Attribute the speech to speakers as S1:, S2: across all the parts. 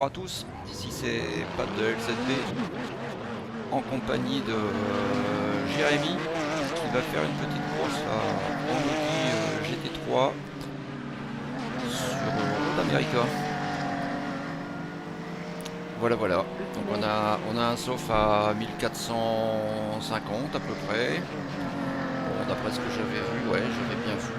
S1: Bonjour à tous, ici c'est Pat de LZB en compagnie de Jérémy qui va faire une petite course en Audi GT3 sur Road America. Voilà, donc on a un sauf à 1450 à peu près. Bon, d'après ce que j'avais vu, ouais, j'avais bien vu.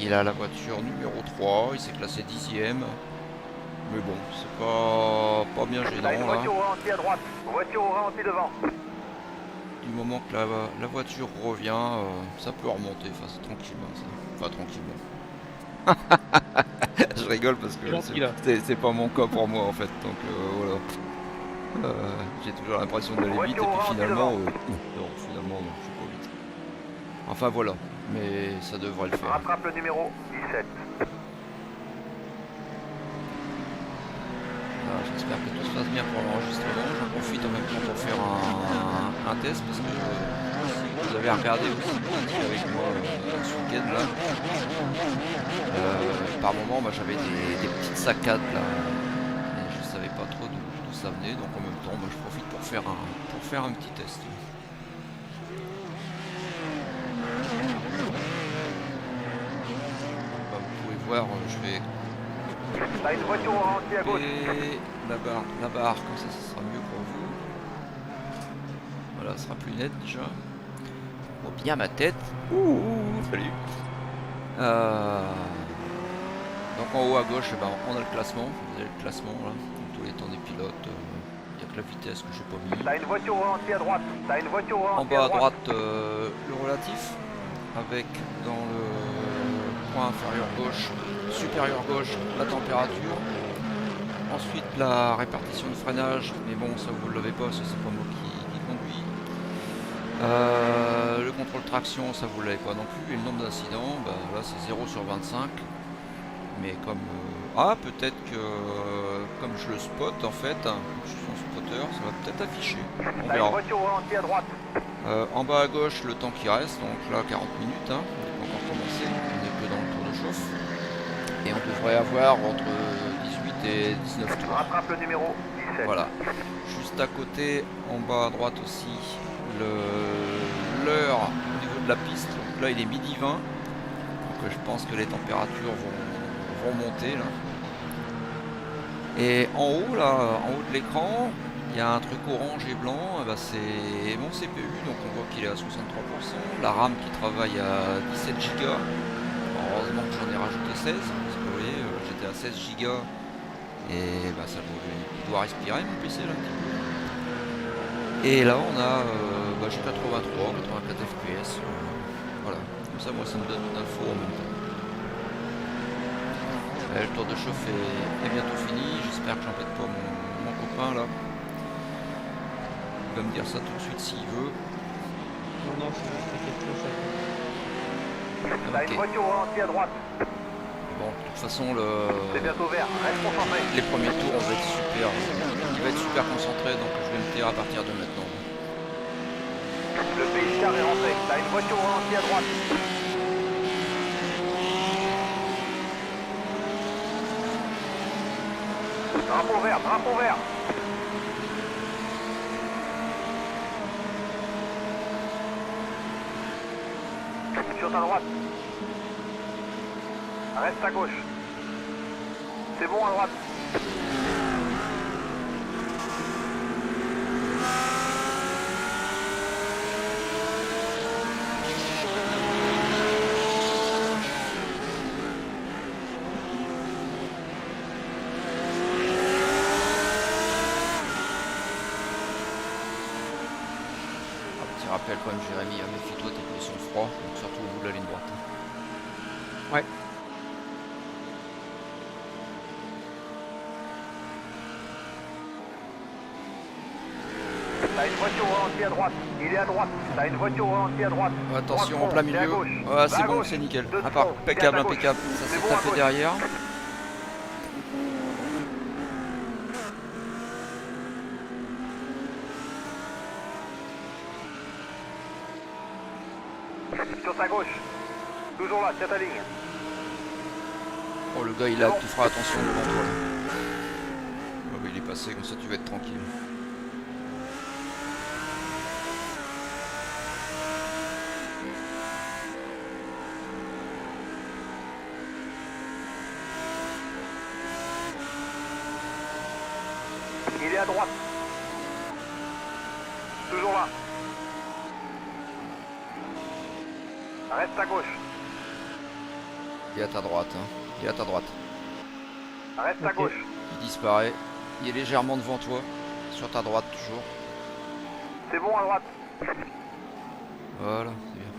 S1: Il a la voiture numéro 3, il s'est classé 10e. Mais bon, c'est pas bien gênant là.
S2: Voiture au ralenti à droite, voiture au ralenti devant.
S1: Du moment que la voiture revient, ça peut remonter, enfin c'est tranquillement ça. Enfin tranquillement. Je rigole parce que
S3: Gentil là.
S1: c'est pas mon cas pour moi en fait, donc voilà. J'ai toujours l'impression d'aller vite et
S2: Voiture au
S1: puis
S2: ralenti
S1: finalement,
S2: devant.
S1: non, finalement non, je suis pas vite. Enfin voilà, mais ça devrait le faire.
S2: Rattrape le numéro 17.
S1: J'espère que tout se passe bien pour l'enregistrement. J'en profite en même temps pour faire un test parce que si vous avez regardé aussi avec moi ce week-end là, par moment j'avais des petites saccades là et je savais pas trop d'où ça venait, donc en même temps je profite pour faire un petit test. Vous pouvez voir, je vais
S2: T'as une voiture au ralenti à gauche.
S1: et la barre, comme ça sera mieux pour vous. Voilà, ça sera plus net déjà. Oh, bien ma tête. Ouh, salut. Donc en haut à gauche, on a le classement. Vous avez le classement là, tous les temps des pilotes. Il n'y a que la vitesse que j'ai pas mis.
S2: T'as une voiture au ralenti à droite. T'as une voiture au
S1: En
S2: ralenti
S1: bas
S2: à
S1: à
S2: droite.
S1: droite, le relatif, avec dans le coin inférieur gauche, supérieur gauche, la température. Ensuite la répartition de freinage, mais bon ça vous ne l'avez pas, c'est pas moi qui conduis. Le contrôle traction, ça vous l'avez pas non plus. Et le nombre d'incidents, là c'est 0 sur 25. Mais comme peut-être que comme je le spot en fait, je suis son spotter, ça va peut-être afficher. On
S2: T'as une
S1: verra.
S2: voiture au ralenti à droite.
S1: En bas à gauche, le temps qui reste, donc là 40 minutes, on n'est pas encore commencé, on n'est que dans le tour de chauffe. Et on devrait avoir entre 18 et 19 tours.
S2: Rattrape le numéro 17.
S1: Voilà. Juste à côté, en bas à droite aussi, l'heure au niveau de la piste. Donc là il est midi 20. Donc je pense que les températures vont monter là. Et en haut là, en haut de l'écran, il y a un truc orange et blanc, c'est mon CPU, donc on voit qu'il est à 63%. La RAM qui travaille à 17 Go. Heureusement que j'en ai rajouté 16, parce que vous voyez, j'étais à 16 Go. Et ça doit respirer mon PC là un petit peu. Et là on a j'ai 83, 84 FPS. Voilà, comme ça moi ça me donne une info en même temps. Le tour de chauffe est bientôt fini, j'espère que j'embête pas mon copain là. Il va me dire ça tout de suite s'il veut.
S3: Non, c'est quelque chose.
S2: T'as une voiture au ralenti à droite.
S1: Bon, de toute façon
S2: C'est bientôt vert, reste concentré.
S1: les premiers tours on va être super. Il va être super concentré, donc je vais me taire à partir de maintenant.
S2: Le pays car est rentré. T'as une voiture au ralenti à droite. Drapeau vert, drapeau vert. Sur ta droite. Reste à gauche. C'est bon à droite.
S1: Petit rappel quand même Jérémy, méfie-toi, tes pneus sont froids, donc surtout au bout de la ligne droite.
S3: Ouais.
S2: T'as une voiture au ralenti à droite. Il est à droite. T'as une voiture au ralenti à droite.
S1: Attention
S2: Droite
S1: en plein
S2: front, c'est à
S1: milieu.
S2: gauche.
S1: Ouais, c'est
S2: Va à
S1: bon,
S2: gauche.
S1: c'est nickel.
S2: De
S1: Impeccable,
S2: front, il est à ta gauche.
S1: impeccable. Ça
S2: C'est
S1: s'est
S2: bon à
S1: tapé
S2: gauche.
S1: derrière.
S2: Sur ta gauche. Toujours là, tiens ta ligne.
S1: Oh, le gars il a, tu feras attention devant toi là. Oh, bah, il est passé, comme ça tu vas être tranquille.
S2: Il est à droite. Toujours là. Reste à gauche.
S1: Il est à ta droite, hein. Il est à ta droite.
S2: Reste à
S3: Ok.
S2: gauche.
S1: Il disparaît. Il est légèrement devant toi. Sur ta droite toujours.
S2: C'est bon à droite.
S1: Voilà, c'est bien.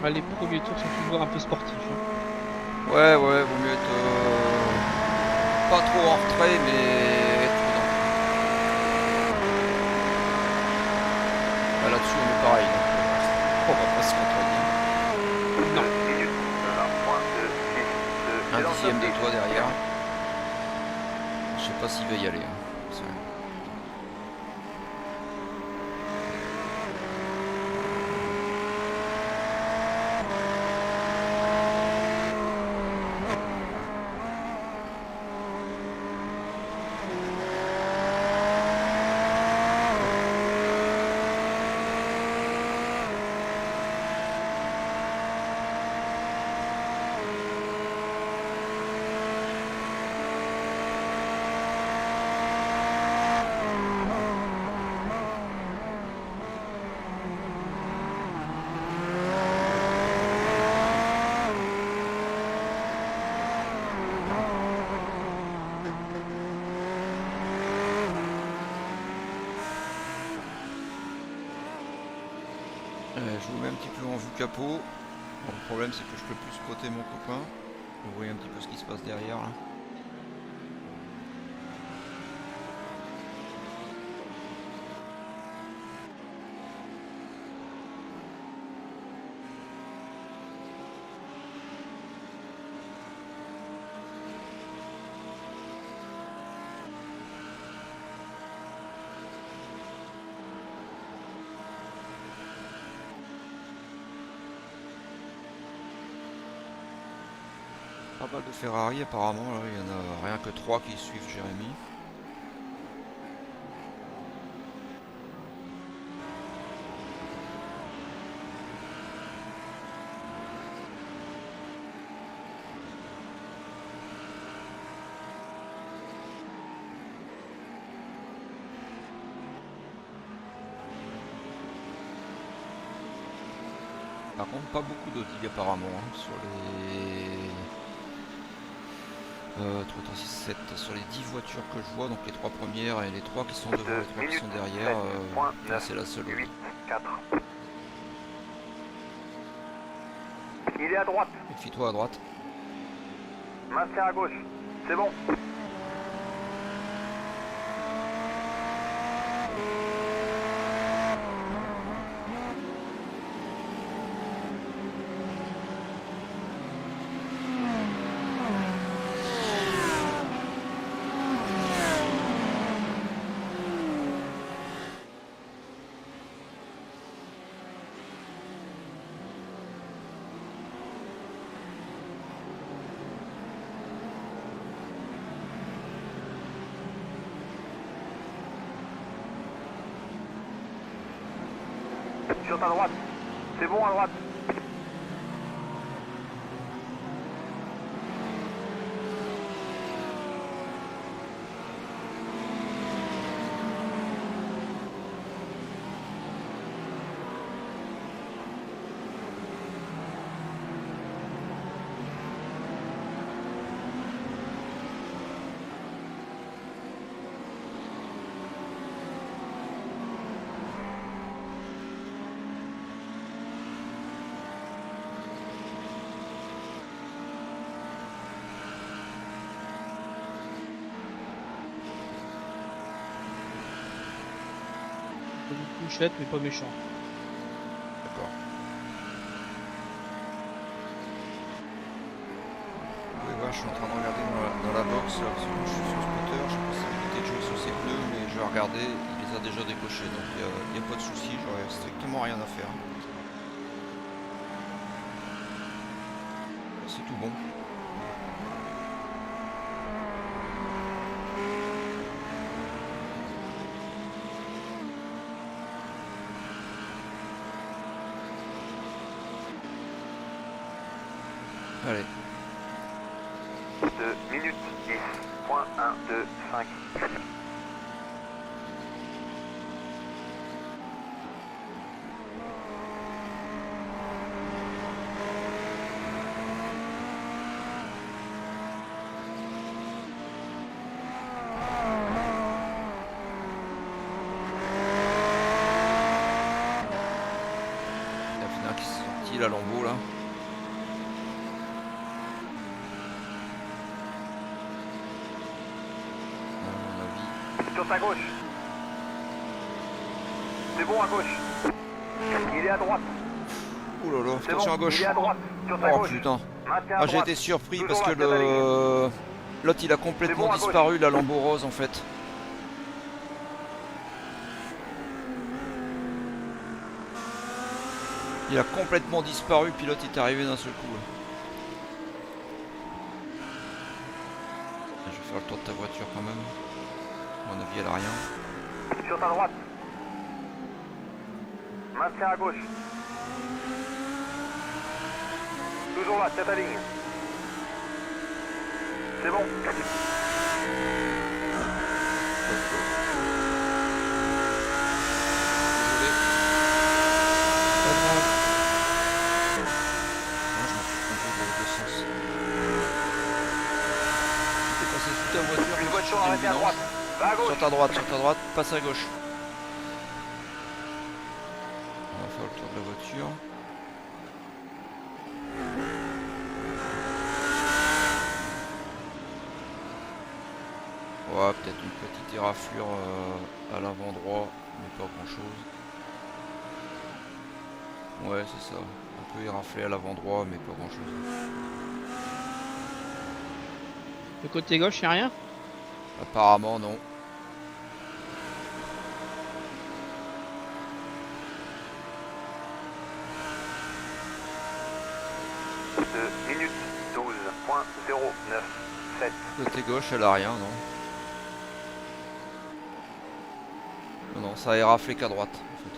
S3: Bah, les premiers tours sont toujours un peu sportifs. Hein.
S1: Ouais, ouais, vaut mieux être pas trop en retrait, mais être prudent. Là, là-dessus, on est pareil, donc on va pas se contredire.
S3: Non.
S2: Minute.
S1: Un dixième de toi derrière. Je sais pas s'il va y aller. Hein. C'est vrai. Je vous mets un petit peu en vue capot. Bon, le problème c'est que je peux plus spotter mon copain. Vous voyez un petit peu ce qui se passe derrière là. Pas mal de Ferrari apparemment, là. Il y en a rien que 3 qui suivent Jérémy. Par contre, pas beaucoup d'Audi apparemment hein, sur les 3, 6, 7, sur les 10 voitures que je vois, donc les 3 premières et les 3 qui sont devant, les 3 qui sont derrière, là, c'est la seule Audi.
S2: 8, 4. Il est à droite.
S1: Méfie-toi à droite.
S2: Maintien à gauche. C'est bon. Sur ta droite. C'est bon à droite.
S3: Une couchette, mais pas méchant.
S1: D'accord. Vous pouvez voir, je suis en train de regarder dans la box là, parce que je suis sur scooter, je sais pas si j'ai évité de jouer sur ses pneus, mais je vais regarder, il les a déjà décochés, donc il n'y a pas de souci, j'aurais strictement rien à faire. C'est tout bon. Allez.
S2: 2 minutes 10.125.
S1: Il y a Fina qui s'est sorti la lambeau là.
S2: Sur ta gauche. C'est bon à gauche. Il est à droite.
S1: Ouh là là,
S2: C'est
S1: attention
S2: bon,
S1: à gauche.
S2: il est à droite. Sur ta
S1: Oh
S2: gauche.
S1: putain.
S2: Maintiens à
S1: Ah, j'ai
S2: droite.
S1: été surpris
S2: Toujours
S1: parce que
S2: là, tête à
S1: le l'autre il a complètement
S2: C'est bon, à gauche.
S1: disparu, la lambeau rose en fait. Il a complètement disparu, puis l'autre est arrivé d'un seul coup. Je vais faire le tour de ta voiture quand même. À mon avis elle a rien.
S2: Sur ta droite. Maintiens à gauche. Toujours là, tête à ligne. C'est bon.
S1: Désolé.
S3: Pas grave.
S1: Non, je me suis trompé de sens. J'étais passé sous ta voiture.
S2: Une voiture
S1: j'ai
S2: arrêtée à
S1: dit non.
S2: droite. Va à gauche.
S1: Sur ta droite, passe à gauche. On va faire le tour de la voiture. Ouais, peut-être une petite éraflure à l'avant droit, mais pas grand chose. Ouais, c'est ça. Un peu éraflé à l'avant droit, mais pas grand chose.
S3: Le côté gauche, y'a rien?
S1: Apparemment, non.
S2: De minutes 12.097.
S1: Côté gauche, elle a rien, non. Non, non, ça a éraflé qu'à droite, en fait.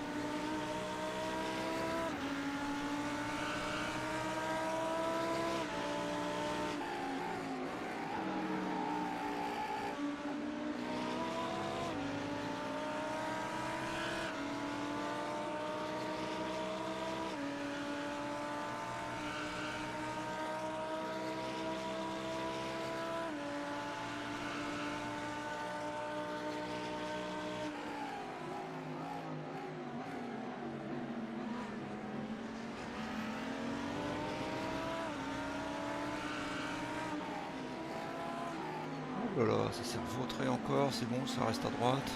S1: Oh là là, ça s'est vautré encore, c'est bon, ça reste à droite.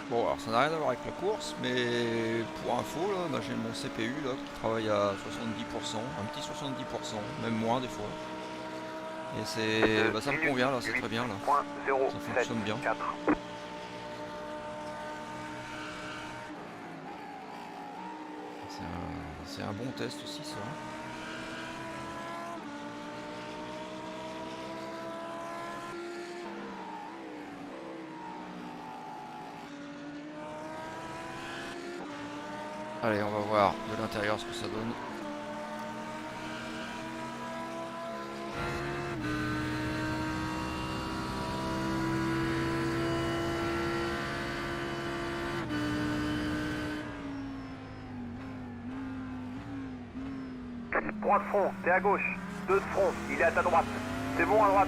S1: Bon, alors ça n'a rien à voir avec la course, mais pour info, là, bah, j'ai mon CPU là, qui travaille à 70%, un petit 70%, même moins des fois. Et c'est, bah, ça me convient là, c'est très bien là. Ça fonctionne bien. C'est un bon test aussi, ça. Allez, on va voir de l'intérieur ce que ça donne.
S2: Trois de front, t'es à gauche. 2 de front, il est à ta droite. C'est bon à droite.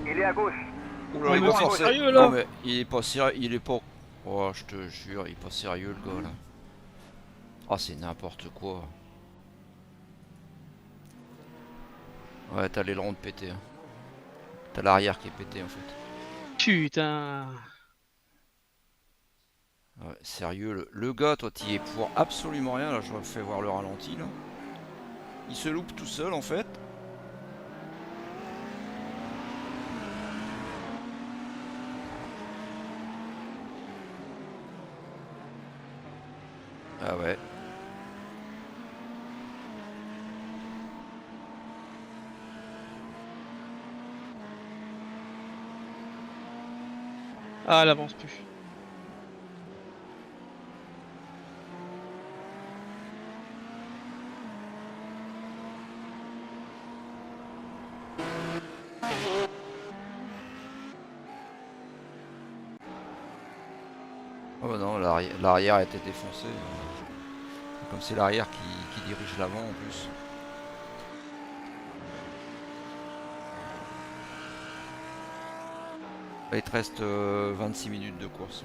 S2: Il est à gauche.
S1: Oula,
S3: Ouais,
S1: il
S3: mais
S1: va
S3: c'est
S1: forcer.
S3: sérieux, là.
S1: Non mais il est pas sérieux, il est pas... Oh, je te jure, il est pas sérieux le gars là. Ah, c'est n'importe quoi. Ouais, t'as l'aileron de pété. Hein. T'as l'arrière qui est pété en fait.
S3: Putain.
S1: Ouais, sérieux, le gars, toi, t'y es pour absolument rien. Là, je refais voir le ralenti là. Il se loupe tout seul en fait. Ah ouais.
S3: Ah, elle avance plus.
S1: Oh bah non, l'arrière a été défoncé. Comme c'est l'arrière qui dirige l'avant en plus. Il te reste 26 minutes de course.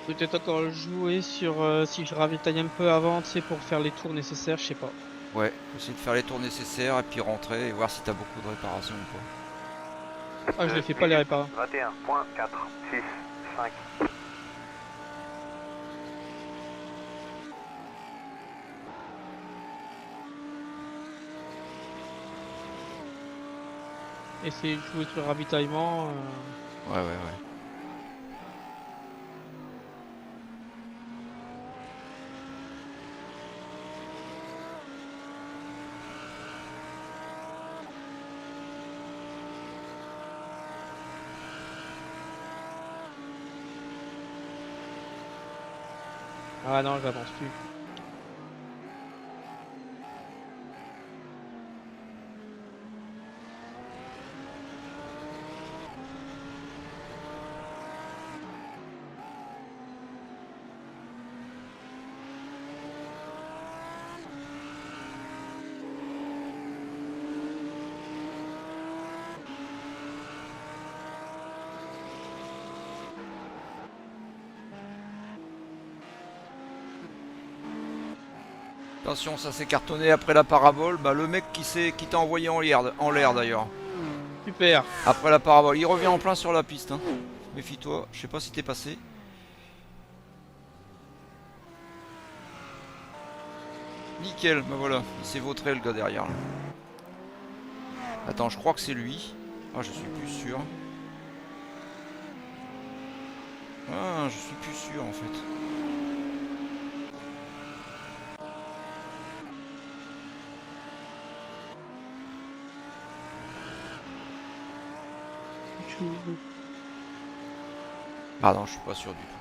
S3: Peut-être encore jouer sur si je ravitaille un peu avant, tu sais, pour faire les tours nécessaires, je sais pas.
S1: Ouais, essayer de faire les tours nécessaires et puis rentrer et voir si t'as beaucoup de réparations ou pas.
S3: Ah, je les fais pas les réparer.
S2: 21.4, 6, 5.
S3: Essayer de jouer sur le ravitaillement.
S1: Ouais, ouais, ouais.
S3: Ah non, j'avance plus.
S1: Attention, ça s'est cartonné après la parabole. Bah, le mec qui t'a envoyé en l'air d'ailleurs.
S3: Super.
S1: Après la parabole, il revient en plein sur la piste. Hein. Méfie-toi, je sais pas si t'es passé. Nickel, bah voilà, il s'est vautré le gars derrière là. Attends, je crois que c'est lui. Ah, je suis plus sûr. Ah, je suis plus sûr en fait. Ah non, je suis pas sûr du tout.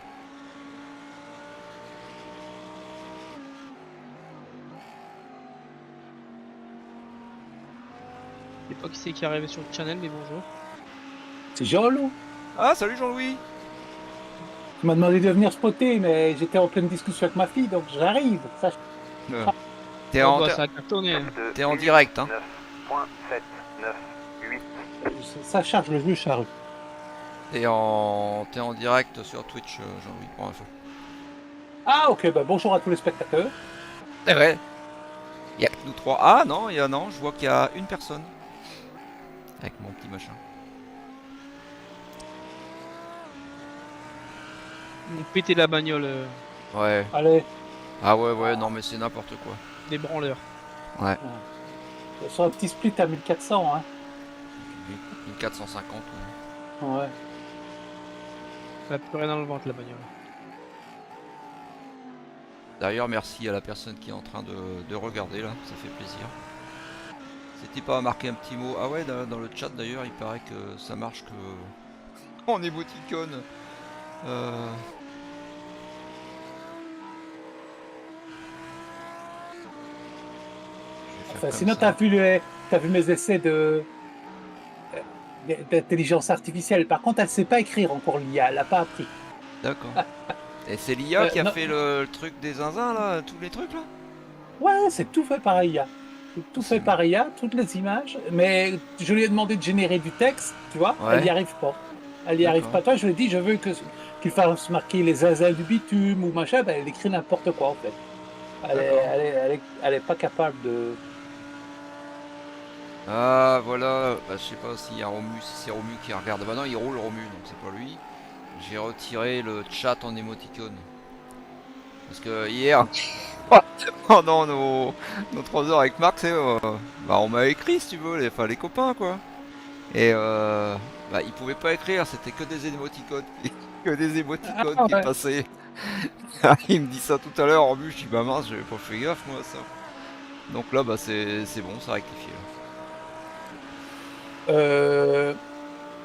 S3: Je sais pas qui c'est qui est arrivé sur le channel, mais bonjour.
S4: C'est Jean-Loup.
S1: Ah, salut Jean-Louis.
S4: Tu m'as demandé de venir spotter, mais j'étais en pleine discussion avec ma fille, donc j'arrive. Ça,
S1: T'es
S3: Oh,
S1: en,
S3: bah, ça a cartonné.
S1: t'es en direct, hein.
S2: 9.7, 9, 8.
S4: ça charge le jeu, charge.
S1: T'es en direct sur Twitch, Jean-Louis, pour info.
S4: Ah, ok, bah bonjour à tous les spectateurs.
S1: C'est vrai. Il y a que nous trois. Ah non, non, je vois qu'il y a une personne. Avec mon petit machin.
S3: Ils ont pété la bagnole
S1: Ouais.
S4: Allez,
S1: Ah ouais, non mais c'est n'importe quoi.
S3: des branleurs.
S1: Ouais.
S4: sur un petit split à 1400, hein.
S1: 1450.
S4: Ouais.
S3: Elle a plus rien dans le ventre la bagnole.
S1: D'ailleurs, merci à la personne qui est en train de regarder là, ça fait plaisir. C'était pas marqué un petit mot. Ah ouais, dans le chat d'ailleurs, il paraît que ça marche que en émoticône. Euh, je vais faire
S4: Enfin,
S1: comme
S4: sinon,
S1: ça.
S4: t'as vu mes essais d'intelligence artificielle. Par contre, elle sait pas écrire encore l'IA, elle a pas appris.
S1: D'accord. Et c'est l'IA qui a
S4: Non,
S1: fait le truc des zinzins là, tous les trucs là?
S4: ouais, c'est tout fait par IA. C'est tout fait
S1: C'est
S4: par IA, toutes les images. Mais je lui ai demandé de générer du texte, tu vois, elle n'y
S1: Ouais,
S4: arrive pas. Elle n'y arrive
S1: d'accord.
S4: pas. Toi, je lui ai dit, je veux qu'il fasse marquer les zinzins du bitume ou machin. Ben, elle écrit n'importe quoi, en fait.
S1: D'accord.
S4: Elle est pas capable de.
S1: Ah voilà, bah, je sais pas s'il y a Romu, si c'est Romu qui regarde. Bah non, il roule Romu, donc c'est pas lui. J'ai retiré le chat en émoticône. Parce que hier, pendant nos 3 heures avec Marc, bah, on m'a écrit si tu veux, enfin, les copains quoi. Et bah, il pouvait pas écrire, c'était que des émoticônes, que des émoticônes
S4: Ah,
S1: qui
S4: ouais.
S1: passaient. Il me dit ça tout à l'heure, en but, je dis bah mince, j'avais pas fait gaffe moi à ça. Donc là, bah c'est bon, ça a rectifié.
S4: Euh,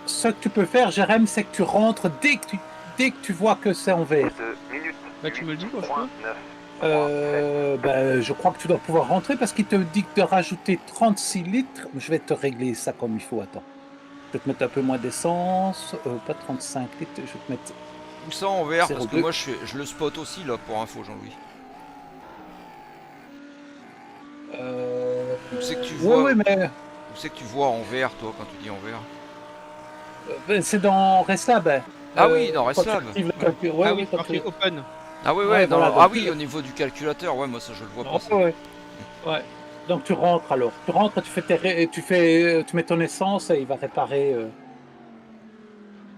S4: Ce que tu peux faire, Jérém, c'est que tu rentres dès que tu vois que c'est en vert.
S2: 2 minutes.
S3: Bah tu me le dis quand je peux.
S2: 9. 3, 7.
S4: Ben, je crois que tu dois pouvoir rentrer parce qu'il te dit de rajouter 36 litres. Je vais te régler ça comme il faut. Attends. Je vais te mettre un peu moins d'essence. Pas 35 litres. Je vais te mettre
S1: Où ça en vert? Parce que
S4: 0,2.
S1: moi je le spot aussi là pour info, Jean-Louis. Où c'est que tu
S4: Ouais,
S1: vois,
S4: ouais, mais
S1: où c'est que tu vois en vert toi quand tu dis en vert?
S4: ben, c'est dans Restlab. Hein.
S1: Ah oui, dans
S4: Quand tu
S1: Restlab.
S4: actives le
S1: Ouais.
S4: calcul. Ouais,
S3: Ah
S4: ouais,
S3: oui,
S4: quand
S3: marqué
S4: tu.
S3: open.
S1: Ah oui,
S4: Ouais,
S1: ouais,
S4: voilà.
S1: ah
S4: Donc,
S1: oui, au niveau du calculateur, ouais, moi ça je le vois pas ça.
S4: ouais, ouais. Ouais. Donc tu rentres alors. Tu rentres, tu mets ton essence et il va réparer.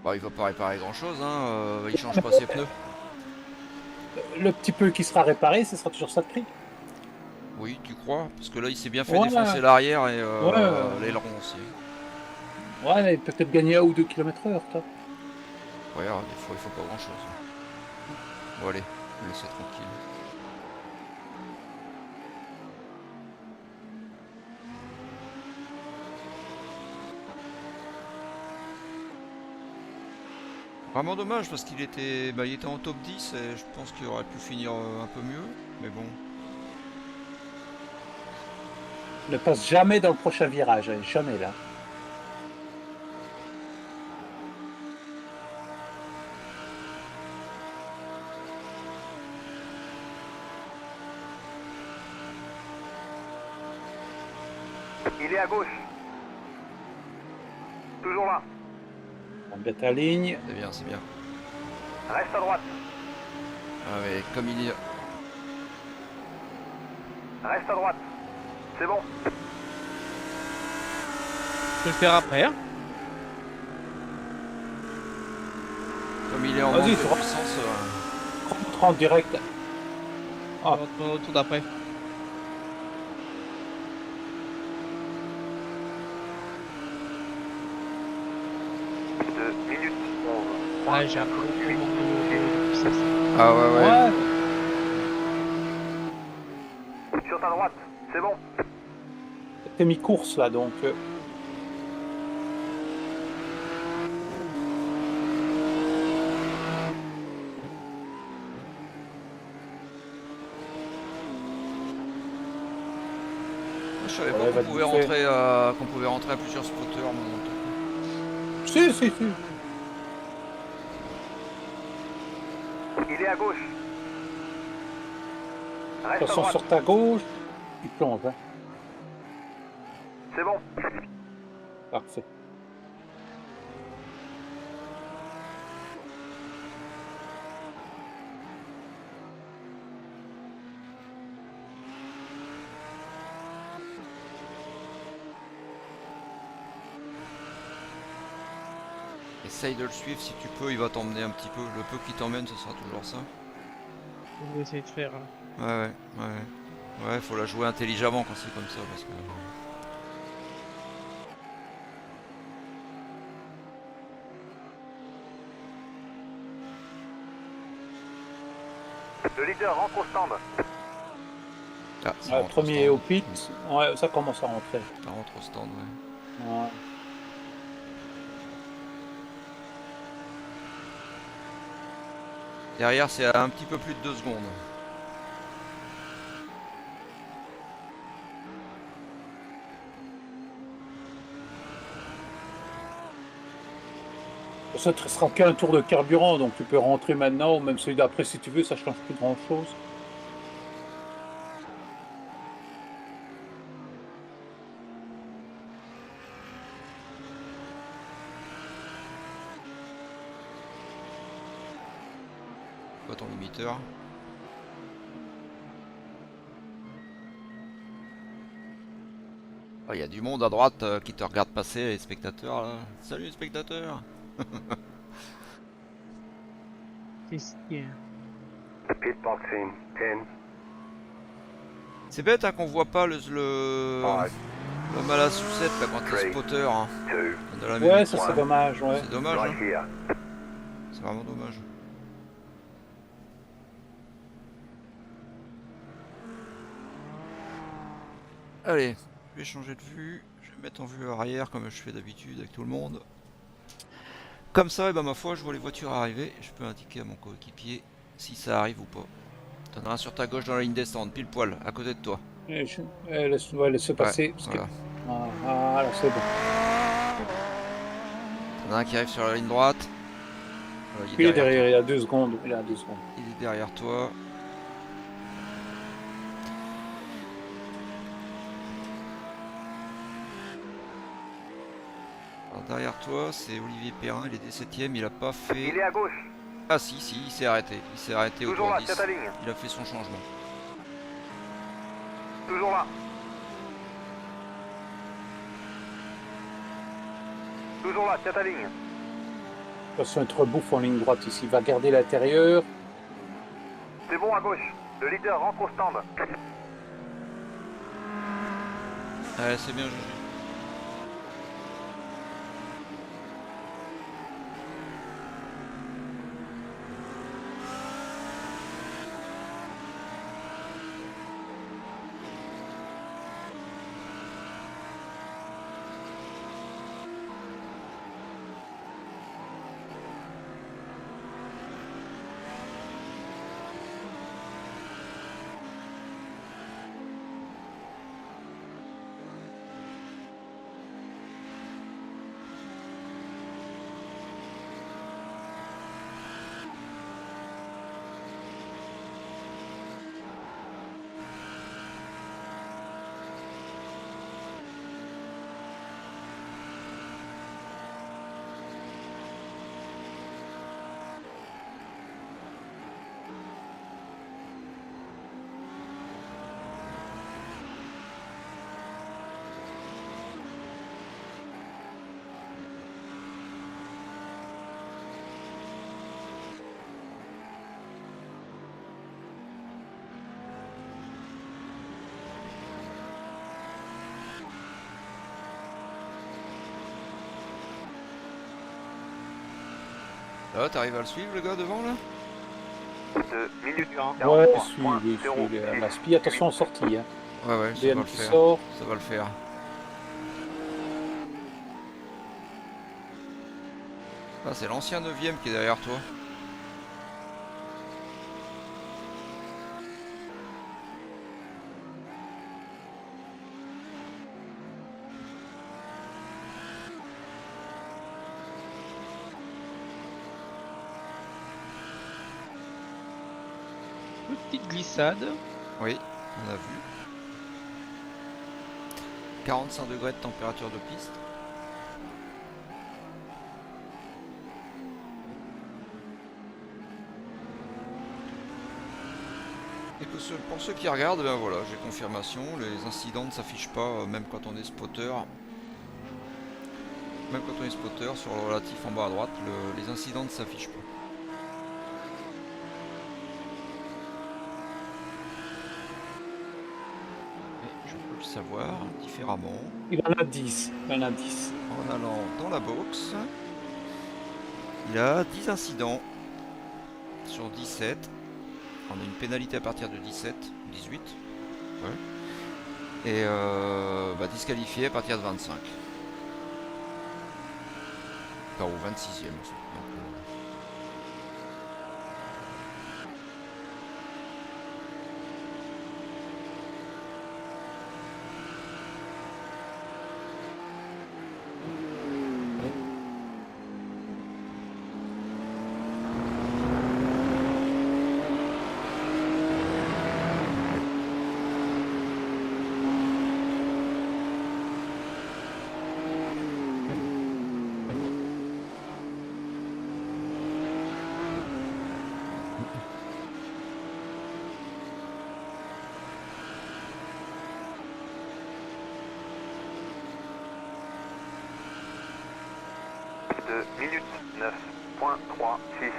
S1: Bah il va pas réparer grand chose, hein, il change pas ses pneus.
S4: Le petit peu qui sera réparé, ce sera toujours ça de prix.
S1: Oui, tu crois? Parce que là il s'est bien fait
S4: Ouais,
S1: défoncer l'arrière et
S4: ouais,
S1: l'aileron aussi.
S4: ouais, mais peut-être gagner 1 ou 2 km/h, toi.
S1: Ouais, alors, des fois il faut pas grand chose. Bon allez, on laisse tranquille. Vraiment dommage parce qu'il était en top 10 et je pense qu'il aurait pu finir un peu mieux. Mais bon.
S4: Ne passe jamais dans le prochain virage, hein, jamais là.
S2: Il est à gauche. Toujours là.
S4: On met ta ligne.
S1: C'est bien, c'est bien.
S2: Reste à droite.
S1: Ah mais comme il est.
S2: Reste à droite. C'est bon.
S3: Je vais le faire après. Hein.
S1: Comme il est en
S4: Vas-y,
S1: manque de
S4: tu rentres.
S1: puissance.
S4: 30 direct. Ah.
S3: On va au tour d'après.
S2: Minutes 11.
S3: Ah, j'ai un gros manque de puissance.
S1: Ah ouais ouais.
S4: Ouais.
S2: Sur ta droite. C'est bon.
S4: T'es mis course là, donc.
S1: Je savais
S4: Ouais,
S1: pas
S4: va te bouffer.
S1: qu'on pouvait rentrer à plusieurs spotters. Moi.
S4: Si, si, si.
S2: Il est à gauche. Reste à
S4: Attention
S2: droite.
S4: sur ta gauche. Il plonge. Hein.
S2: C'est bon.
S4: Parfait.
S1: Essaye de le suivre si tu peux, il va t'emmener un petit peu. Le peu qui t'emmène, ce sera toujours ça.
S3: Je vais essayer de faire.
S1: Ouais, ouais, ouais. Ouais, faut la jouer intelligemment quand c'est comme ça parce que.
S2: Le leader rentre au stand.
S1: Ah, ça
S4: Ouais,
S1: rentre au
S4: premier
S1: stand.
S4: au pit. Ouais, ça commence à rentrer.
S1: Ça rentre au stand, ouais.
S4: Ouais.
S1: Derrière, c'est à un petit peu plus de 2 secondes.
S4: Ça ne te restera qu'un tour de carburant, donc tu peux rentrer maintenant, ou même celui d'après si tu veux, ça change plus grand chose.
S1: Quoi ton limiteur? Il y a du monde à droite qui te regarde passer, les spectateurs là. Salut les spectateurs!
S3: Qu'est-ce qu'il y a?
S2: Pit box in 10,
S1: C'est bête hein, qu'on voit pas le
S2: 5,
S1: mal à sucette là quand t'es spotter. Hein.
S2: 2,
S1: De la
S4: Ouais,
S1: minute.
S4: ça c'est dommage, ouais.
S1: C'est dommage,
S2: right
S1: hein.
S2: here.
S1: C'est vraiment dommage. Allez, je vais changer de vue. Je vais me mettre en vue arrière comme je fais d'habitude avec tout le monde. Comme ça, et ben, ma foi, je vois les voitures arriver. Je peux indiquer à mon coéquipier si ça arrive ou pas. T'en as un sur ta gauche dans la ligne descente, pile poil, à côté de toi.
S4: Laisse passer. Parce
S1: Voilà.
S4: Ah, là c'est bon.
S1: T'en as un qui arrive sur la ligne droite.
S4: Il est derrière, il a 2 secondes. Il a 2 secondes.
S1: Il est derrière toi. Alors, derrière toi, c'est Olivier Perrin, il est des 7ème, il a pas fait...
S2: Il est à gauche.
S1: Ah si, il s'est arrêté. Il s'est arrêté au
S2: Toujours
S1: tour
S2: là,
S1: 10.
S2: tiens ta ligne.
S1: Il a fait son changement.
S2: Toujours là. Toujours là, tiens ta ligne.
S4: De toute façon, être bouffe en ligne droite ici. Il va garder l'intérieur.
S2: C'est bon à gauche. Le leader rentre au stand.
S1: Ouais, c'est bien jugé. Ah, t'arrives à le suivre le gars devant là?
S2: 2 minutes
S4: Ouais,
S2: 43,
S4: suis la spie. Attention en sortie. Hein.
S1: Ouais, ça va
S4: BM
S1: le
S4: qui
S1: faire.
S4: sort.
S1: Ça va le faire. Ah, c'est l'ancien 9ème qui est derrière toi.
S3: Petite glissade.
S1: Oui, on a vu. 45 degrés de température de piste. Et pour ceux qui regardent, ben voilà, j'ai confirmation, les incidents ne s'affichent pas même quand on est spotter. Même quand on est spotter, sur le relatif en bas à droite, les incidents ne s'affichent pas. Et je peux le savoir différemment.
S4: Il en a 10. Il en a 10.
S1: En allant dans la box, il a 10 incidents sur 17. On a une pénalité à partir de 17, 18. Ouais. Et disqualifié à partir de 25. Enfin, au 26e.
S2: De minutes 9.36.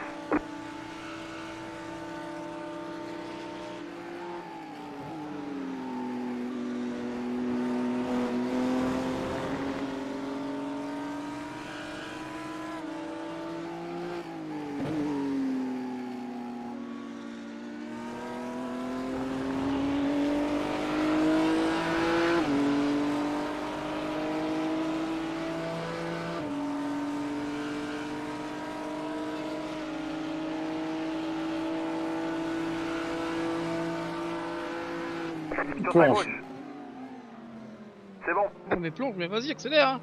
S2: Sur ta
S4: Plonge.
S2: gauche. C'est bon.
S3: Oh, mais plonge, mais vas-y, accélère hein.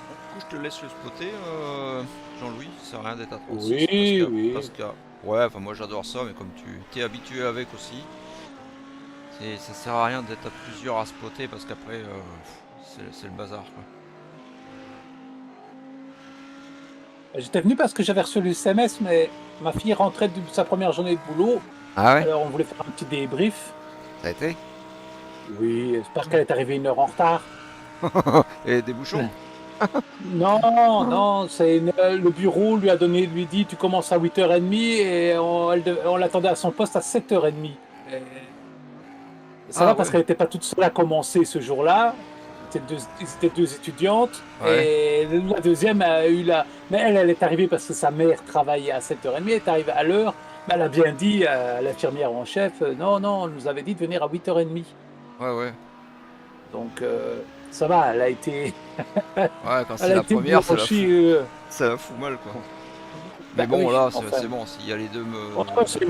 S1: Du coup, je te laisse le spotter, Jean-Louis. Ça sert à rien d'être à 36.
S4: Oui, oui.
S1: Parce que, ouais, enfin, moi j'adore ça, mais comme tu t'es habitué avec aussi, ça sert à rien d'être à plusieurs à spotter parce qu'après, c'est le bazar, quoi.
S4: J'étais venu parce que j'avais reçu le SMS, mais ma fille rentrait de sa première journée de boulot.
S1: Ah ouais,
S4: Alors on voulait faire un petit débrief.
S1: ça a été.
S4: Oui, j'espère qu'elle est arrivée 1 heure en retard.
S1: Et des bouchons.
S4: Non, non, le bureau lui dit tu commences à 8h30 et on l'attendait à son poste à 7h30. Et ça
S1: Ah
S4: va parce
S1: ouais.
S4: qu'elle n'était pas toute seule à commencer ce jour-là. C'était deux étudiantes.
S1: Ouais.
S4: Et la deuxième a eu la. Mais elle est arrivée parce que sa mère travaillait à 7h30, elle est arrivée à l'heure. Mais elle a bien dit à l'infirmière en chef non, non, on nous avait dit de venir à 8h30.
S1: Ouais, ouais.
S4: Donc ça va, elle a été,
S1: Ouais, quand c'est
S4: elle a
S1: la
S4: été
S1: première,
S4: blanchie.
S1: ça la fout mal, quoi.
S4: Bah
S1: Mais bon,
S4: oui,
S1: là,
S4: enfin.
S1: c'est bon, s'il y a les deux me.
S4: Oh, c'est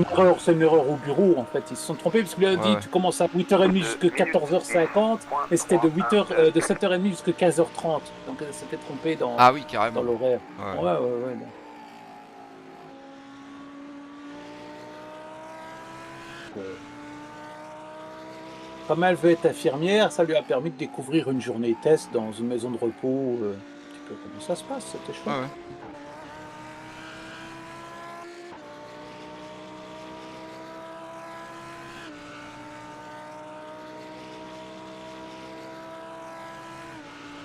S4: une erreur au bureau en fait. Ils se sont trompés parce qu'il a
S1: Ouais,
S4: dit
S1: ouais.
S4: tu commences à 8h30 jusqu'à 14h50 et c'était de 7h30 jusqu'à 15h30. Donc elle s'était trompée dans
S1: Ah oui, carrément.
S4: l'horaire.
S1: Ouais.
S4: Ouais, ouais, ouais. Euh, Comme elle veut être infirmière, ça lui a permis de découvrir une journée test dans une maison de repos. Un petit peu comment ça se passe, c'était chouette.
S1: Ouais, ouais.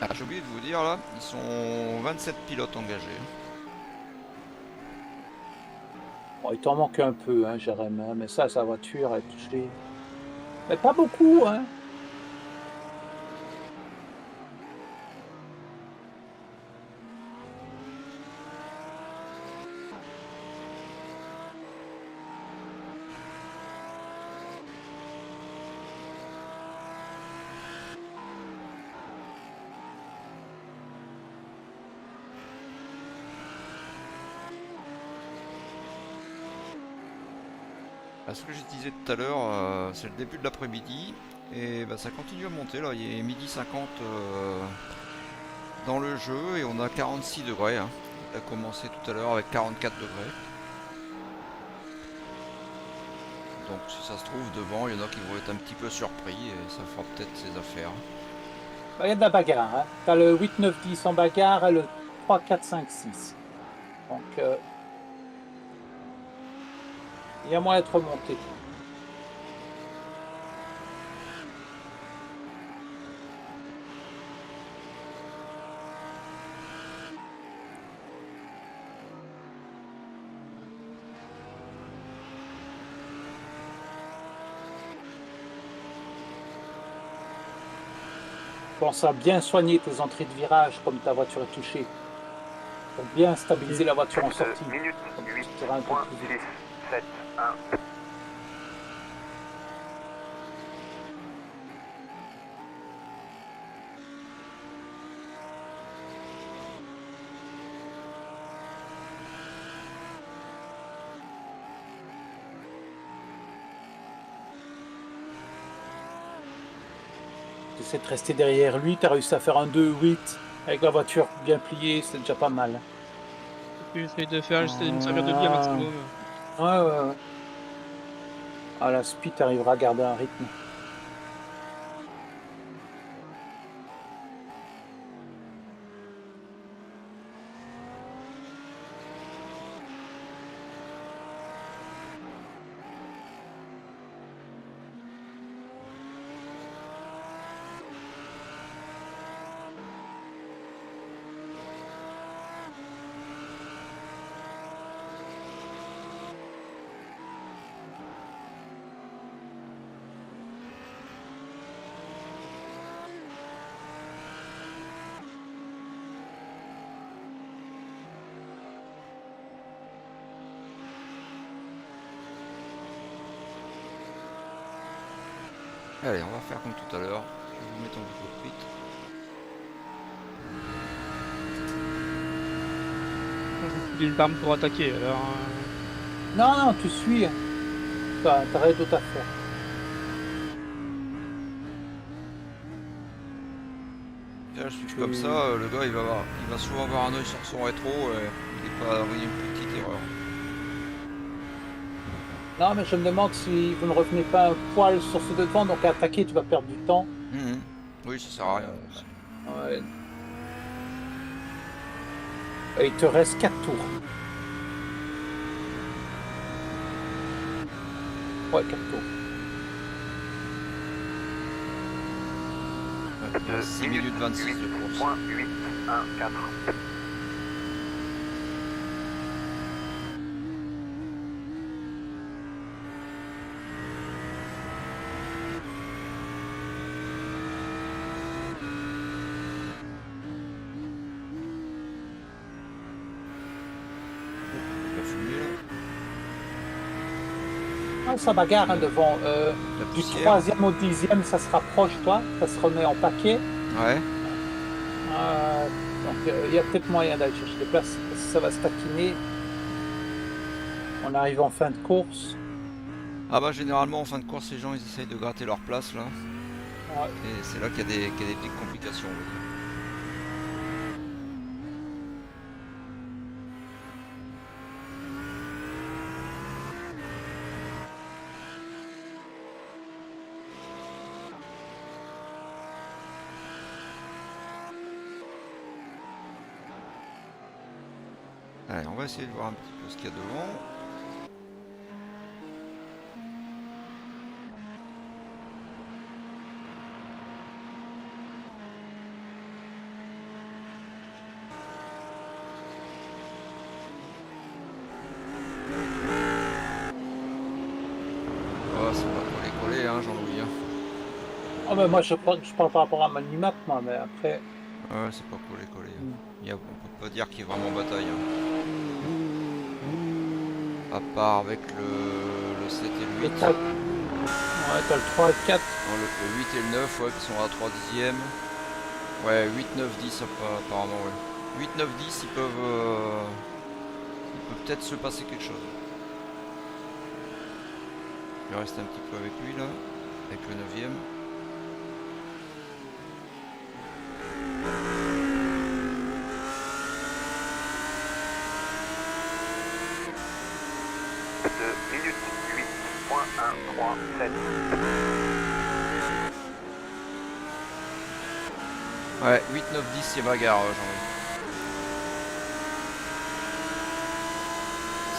S1: Ah, j'ai oublié de vous dire là, ils sont 27 pilotes engagés.
S4: Bon, il t'en manque un peu, hein, Jérém, hein, mais sa voiture est touchée. Mais pas beaucoup, hein.
S1: Ah, ce que je disais tout à l'heure, c'est le début de l'après-midi et bah, ça continue à monter là. Il est midi 50 dans le jeu et on a 46 degrés. Hein. On a commencé tout à l'heure avec 44 degrés. Donc si ça se trouve devant, il y en a qui vont être un petit peu surpris et ça fera peut-être ses affaires.
S4: Bah, il y a de la bagarre, hein. T'as le 8, 9, 10 en bagarre et le 3, 4, 5, 6. Donc, il y a moyen d'être remonté. Pense à bien soigner tes entrées de virage comme ta voiture est touchée. Pour bien stabiliser la voiture en sortie.
S2: Minute
S4: Comme tu seras un peu plus vite.
S2: 8.6, 7, 1.
S4: Tu essaies de rester derrière lui, tu as réussi à faire un 2-8 avec la voiture bien pliée, c'est déjà pas mal.
S3: J'essaie de faire juste une servir de bien maximum.
S4: Ouais. À la speed, tu arriveras à garder un rythme.
S1: Allez, on va faire comme tout à l'heure. Je vais vous mettre en cockpit.
S3: J'ai une arme pour attaquer, alors...
S4: Non, tu suis. T'as rien d'autre à faire.
S1: Là, je suis comme ça, le gars il va souvent avoir un œil sur son rétro, il est pas oui, une petite erreur.
S4: Non, mais je me demande si vous ne revenez pas un poil sur ce devant, donc à attaquer, tu vas perdre du temps.
S1: Oui, ça sert à rien.
S4: Ouais. Et il te reste 4 tours. Ouais, 4 tours.
S1: 6 minutes 26 de course.
S2: 8.8, 1, 4.
S1: La fumée là.
S4: Ah, ça bagarre hein, devant.
S1: La
S4: Du
S1: poussière.
S4: 3e au 10e, ça se rapproche, toi. Ça se remet en paquet.
S1: Ouais.
S4: Donc il y a peut-être moyen d'aller chercher des places. Ça va se taquiner. On arrive en fin de course.
S1: Ah bah généralement en fin de course les gens ils essayent de gratter leur place là.
S4: Ouais.
S1: Et c'est là qu'il y a des petites complications. On va dire. Allez, on va essayer de voir un petit peu ce qu'il y a devant. Oh, c'est pas collé, hein, Jean-Louis. Hein.
S4: Oh, mais moi je parle par rapport à ma minimap, moi, mais après.
S1: Ouais, c'est pas collé. On peut pas dire qu'il y ait vraiment bataille. Hein. À part avec le 7 et le 8.
S4: Le 3... Ouais, t'as le 3 et le 4.
S1: Non, le 8 et le 9, ouais, qui sont à 3 dixièmes. Ouais, 8, 9, 10 apparemment, ouais. 8, 9, 10, il peut peut-être se passer quelque chose. Je vais rester un petit peu avec lui là, avec le 9e.
S2: Minute 8.137.
S1: Ouais, 8, 9, 10, c'est bagarre, Jean-Louis.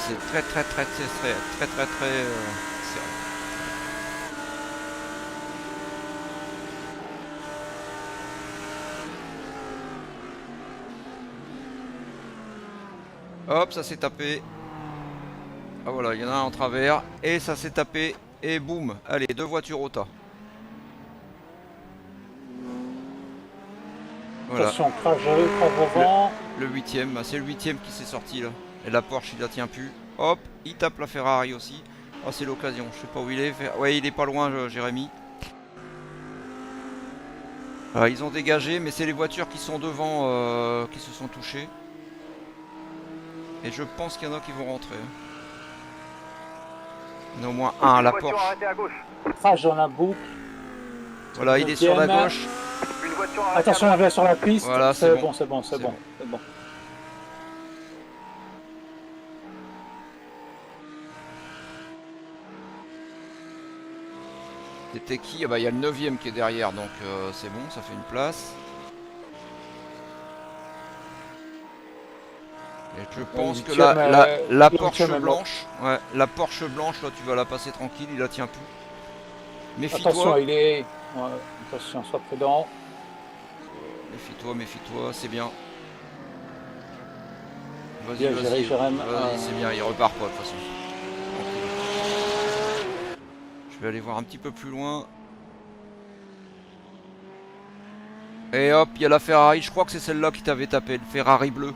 S1: C'est très serré. Hop, ça s'est tapé. Ah voilà, il y en a un en travers. Et ça s'est tapé. Et boum. Allez, 2 voitures au tas. Voilà,
S4: Attention, crash avant.
S1: le 8ème, bah, c'est le 8ème qui s'est sorti là. Et la Porsche il la tient plus. Hop, il tape la Ferrari aussi. Oh c'est l'occasion, je sais pas où il est. Ouais il est pas loin Jérémy. Ils ont dégagé, mais c'est les voitures qui sont devant qui se sont touchées. Et je pense qu'il y en a qui vont rentrer. Il y en a au moins un à
S2: Une
S1: la
S2: voiture
S1: Porsche.
S2: arrêtée à gauche.
S4: Crash dans la boucle.
S1: Voilà, il est sur la
S4: Neuvième.
S1: gauche.
S2: Une voiture arrêtée
S4: Attention,
S2: à
S4: la
S2: droite.
S4: vient sur la piste.
S1: Voilà, c'est
S4: c'est
S1: bon.
S4: bon, c'est bon, c'est
S1: C'est
S4: bon,
S1: bon.
S4: c'est bon.
S1: C'était qui? Ah bah il y a le 9ème qui est derrière, donc c'est bon, ça fait une place. Et je pense que
S4: huitième,
S1: la
S4: le
S1: Porsche
S4: huitième est mort.
S1: blanche, ouais, la Porsche blanche, là tu vas la passer tranquille, il la tient plus.
S4: Attention,
S1: Méfie-toi,
S4: il est. Ouais, attention, sois prudent.
S1: méfie-toi, méfie-toi, c'est bien. Vas-y,
S4: Bien géré,
S1: vas-y,
S4: Jérém.
S1: vas-y, c'est bien, il repart pas de toute façon. Tranquille. Je vais aller voir un petit peu plus loin. Et hop, il y a la Ferrari, je crois que c'est celle-là qui t'avait tapé, le Ferrari bleu.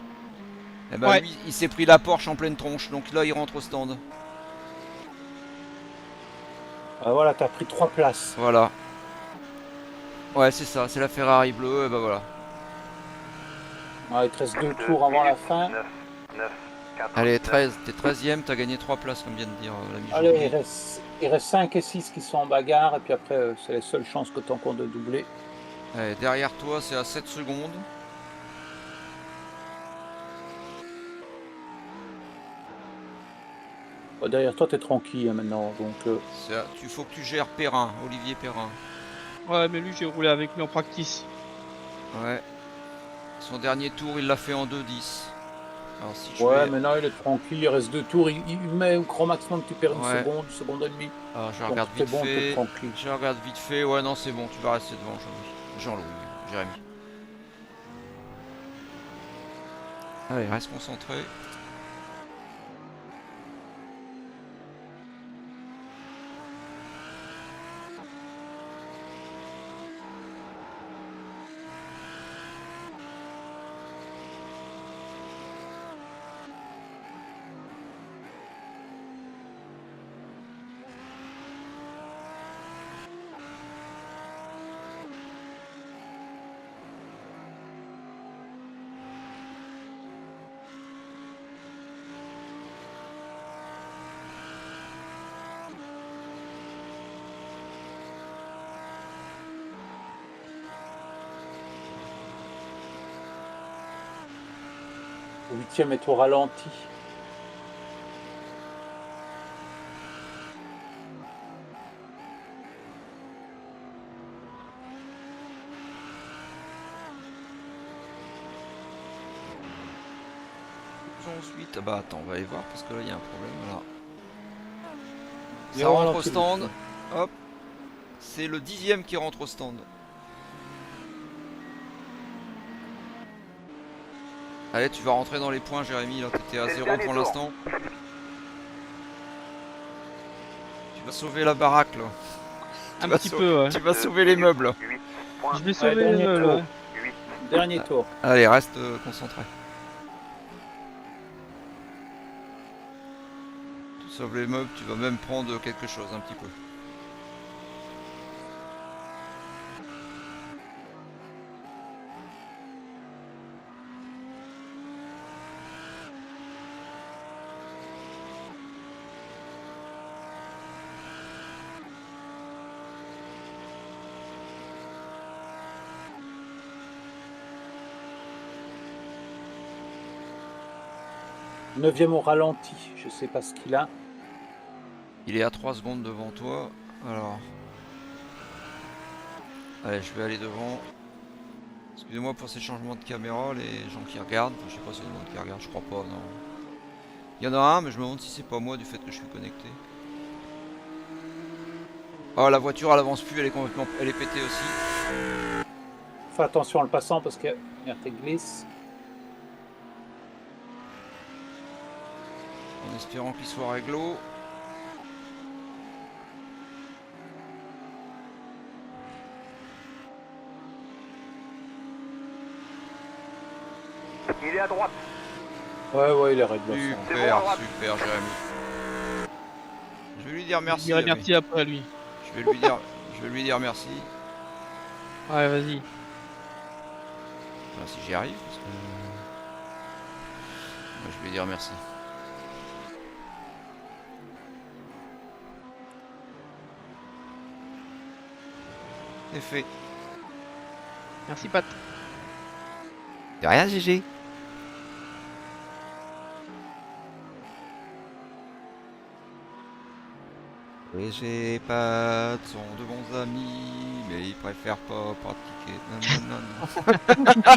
S1: Et ben
S3: Ouais.
S1: lui, il s'est pris la Porsche en pleine tronche, donc là il rentre au stand.
S4: Voilà, t'as pris 3 places.
S1: Voilà. Ouais, c'est ça, c'est la Ferrari bleue, et ben voilà.
S4: Ouais, il te reste 2 tours avant la fin.
S2: 9, 9, 4.
S1: Allez, 13, t'es 13ème, t'as gagné 3 places, comme vient de dire l'ami
S4: Allez,
S1: Jean-Louis.
S4: il reste 5 et 6 qui sont en bagarre. Et puis après, c'est les seules chances que tu as encore de doubler.
S1: Allez, derrière toi, c'est à 7 secondes.
S4: Derrière toi, tu es tranquille hein, maintenant. Donc,
S1: Tu faut que tu gères Perrin, Olivier Perrin.
S3: Ouais, mais lui, j'ai roulé avec lui en practice.
S1: Ouais. Son dernier tour, il l'a fait en 2-10. Alors si je
S4: ouais,
S1: fais...
S4: maintenant il est tranquille. Il reste 2 tours. Il met au grand maximum, tu perds
S1: Ouais.
S4: une seconde et demie.
S1: Alors je
S4: Donc,
S1: regarde
S4: c'est
S1: vite
S4: bon, t'es
S1: fait.
S4: tranquille.
S1: Je regarde vite fait. Ouais, non, c'est bon, tu vas rester devant Jean-Louis. Jérémy. Allez, reste concentré.
S4: Le 8e est au ralenti.
S1: Ensuite, ah bah attends, on va aller voir parce que là il y a un problème. Voilà.
S4: Bien
S1: Ça rentre au
S4: ralenti,
S1: stand.
S4: monsieur.
S1: Hop. C'est le 10ème qui rentre au stand. Allez, tu vas rentrer dans les points, Jérémy. Là, t'étais à
S2: C'est le
S1: 0
S2: dernier
S1: pour
S2: tour.
S1: l'instant. Tu vas sauver la baraque là.
S3: Un
S1: vas
S3: petit
S1: sau-
S3: peu, ouais.
S1: Tu vas sauver les meubles.
S2: 8 points.
S3: Je vais sauver les
S4: dernier
S3: meubles,
S4: tour.
S3: ouais.
S2: 8.
S4: Dernier tour.
S1: Allez, reste concentré. Tu sauves les meubles, tu vas même prendre quelque chose un petit peu.
S4: Neuvième au ralenti. Je sais pas ce qu'il a.
S1: Il est à 3 secondes devant toi. Alors. Allez, je vais aller devant. Excusez-moi pour ces changements de caméra, les gens qui regardent. Enfin, je sais pas si il y a du monde qui regarde, je crois pas, non. Il y en a un, mais je me demande si c'est pas moi du fait que je suis connecté. Oh, la voiture elle avance plus, elle est complètement. Elle est pétée aussi.
S4: Fais attention en le passant parce que RT glisse.
S1: En espérant qu'il soit réglo.
S2: Il est à droite.
S4: Ouais, les règles sont...
S1: Super,
S2: droite.
S1: super, Jérémy. Je vais lui dire
S3: Je
S1: merci.
S3: dirais
S1: oui.
S3: merci après à lui.
S1: Je vais lui dire merci.
S3: Ouais, vas-y.
S1: Enfin, si j'y arrive. Parce que... Moi, je vais lui dire merci. C'est fait.
S3: Merci, Pat.
S1: De rien, GG. Et j'ai pas sont de bons amis, mais ils préfèrent pas pratiquer. Non, non, non.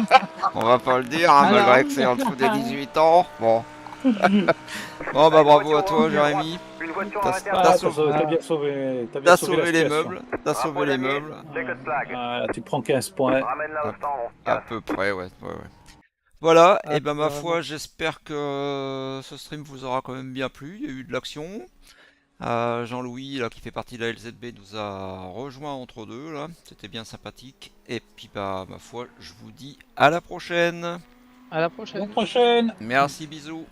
S1: On va pas le dire, hein,
S3: Alors.
S1: malgré que c'est en dessous des 18 ans. Bon. Bon, bah bravo à toi, Jérémy.
S2: Une voiture
S1: T'as-
S2: arrêtée à
S1: t'as
S2: droite.
S1: sauvé-
S4: T'as bien sauvé, t'as bien
S1: T'as
S4: sauvé la
S1: sauvé les
S4: situation.
S1: meubles. T'as sauvé
S2: Drapeau
S1: les
S2: damier,
S1: meubles.
S2: Checkered flag.
S4: Voilà, tu prends 15 points.
S2: Ramène-la au stand.
S1: À peu près, ouais. Voilà,
S3: Ah,
S1: et ben ma
S3: vraiment.
S1: foi, j'espère que ce stream vous aura quand même bien plu. Il y a eu de l'action. Jean-Louis, là, qui fait partie de la LZB, nous a rejoint entre deux, là. C'était bien sympathique. Et puis, bah, ma foi, je vous dis à la prochaine.
S3: À la
S4: À la
S3: prochaine.
S4: prochaine.
S1: Merci, bisous.